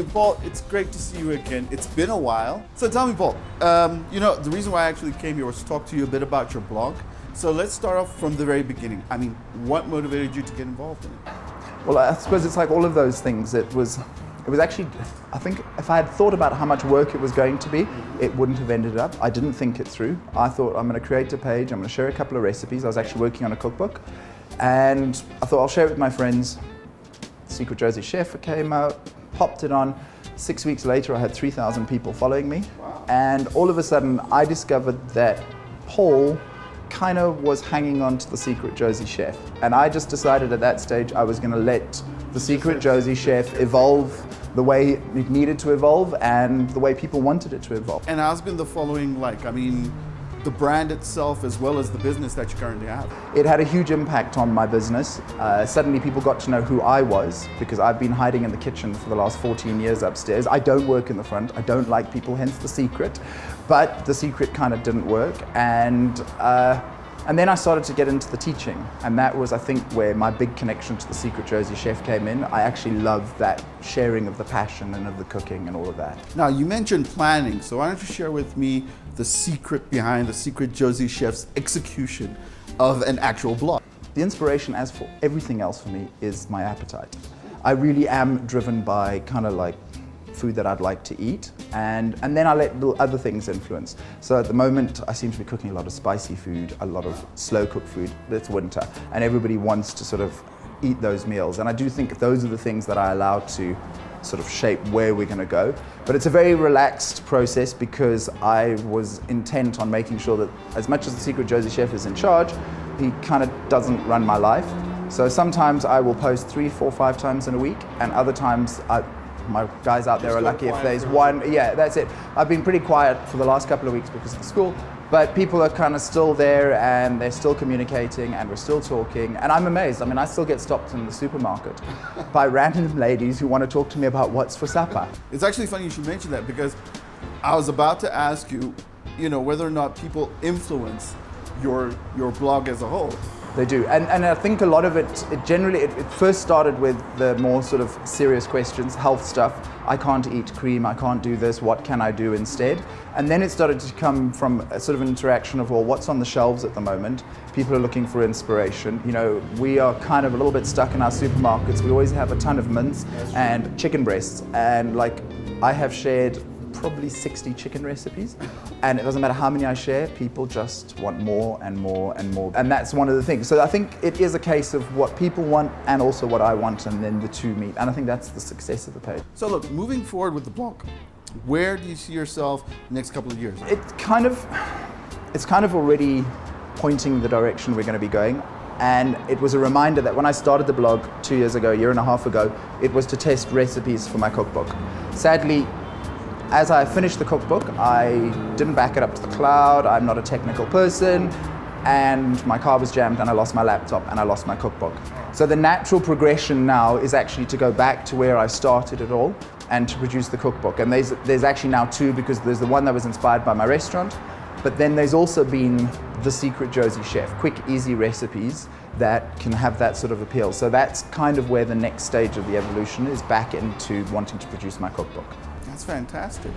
mean, Paul, it's great to see you again. It's been a while. So tell me, Paul, the reason why I actually came here was to talk to you a bit about your blog. So let's start off from the very beginning. I mean, what motivated you to get involved in it? Well, I suppose it's like all of those things. It was actually, I think if I had thought about how much work it was going to be, it wouldn't have ended up. I didn't think it through. I thought I'm going to create a page, I'm going to share a couple of recipes. I was actually working on a cookbook, and I thought I'll share it with my friends. Secret Jozi Chef came out, popped it on. 6 weeks later, I had 3,000 people following me. Wow. And all of a sudden, I discovered that Paul kind of was hanging on to the Secret Jozi Chef. And I just decided at that stage I was going to let the Secret Jozi Chef evolve the way it needed to evolve and the way people wanted it to evolve. And how's been the following like? I mean, the brand itself as well as the business that you currently have? It had a huge impact on my business. Suddenly people got to know who I was, because I've been hiding in the kitchen for the last 14 years upstairs. I don't work in the front. I don't like people, hence the secret. But the secret kind of didn't work. And then I started to get into the teaching, and that was, I think, where my big connection to the Secret Jozi Chef came in. I actually love that sharing of the passion and of the cooking and all of that. Now, you mentioned planning, so why don't you share with me the secret behind the Secret Jozi Chef's execution of an actual blog? The inspiration, as for everything else for me, is my appetite. I really am driven by kind of like food that I'd like to eat, and then I let little other things influence. So at the moment I seem to be cooking a lot of spicy food, a lot of slow cooked food. It's winter and everybody wants to sort of eat those meals, and I do think those are the things that I allow to sort of shape where we're going to go. But it's a very relaxed process because I was intent on making sure that as much as the Secret Jozi Chef is in charge, he kind of doesn't run my life. So sometimes I will post 3, 4, 5 times in a week, and other times my guys out there are lucky if there's one. Yeah, that's it. I've been pretty quiet for the last couple of weeks because of the school, but people are kind of still there and they're still communicating and we're still talking, and I'm amazed. I mean, I still get stopped in the supermarket by random ladies who want to talk to me about what's for supper. It's actually funny you should mention that, because I was about to ask you, whether or not people influence your blog as a whole. They do, and I think a lot of it first started with the more sort of serious questions, health stuff. I can't eat cream, I can't do this, what can I do instead? And then it started to come from a sort of an interaction of, well, what's on the shelves at the moment? People are looking for inspiration. We are kind of a little bit stuck in our supermarkets. We always have a ton of mince and chicken breasts, and like I have shared probably 60 chicken recipes, and it doesn't matter how many I share, people just want more and more and more. And that's one of the things. So I think it is a case of what people want and also what I want, and then the two meet. And I think that's the success of the page. So look, moving forward with the blog, where do you see yourself next couple of years? It's kind of already pointing the direction we're going to be going. And it was a reminder that when I started the blog 2 years ago, a year and a half ago, it was to test recipes for my cookbook. Sadly, as I finished the cookbook, I didn't back it up to the cloud. I'm not a technical person, and my car was jammed, and I lost my laptop, and I lost my cookbook. So the natural progression now is actually to go back to where I started it all and to produce the cookbook. And there's actually now two, because there's the one that was inspired by my restaurant, but then there's also been the Secret Jozi Chef, quick, easy recipes that can have that sort of appeal. So that's kind of where the next stage of the evolution is, back into wanting to produce my cookbook. That's fantastic.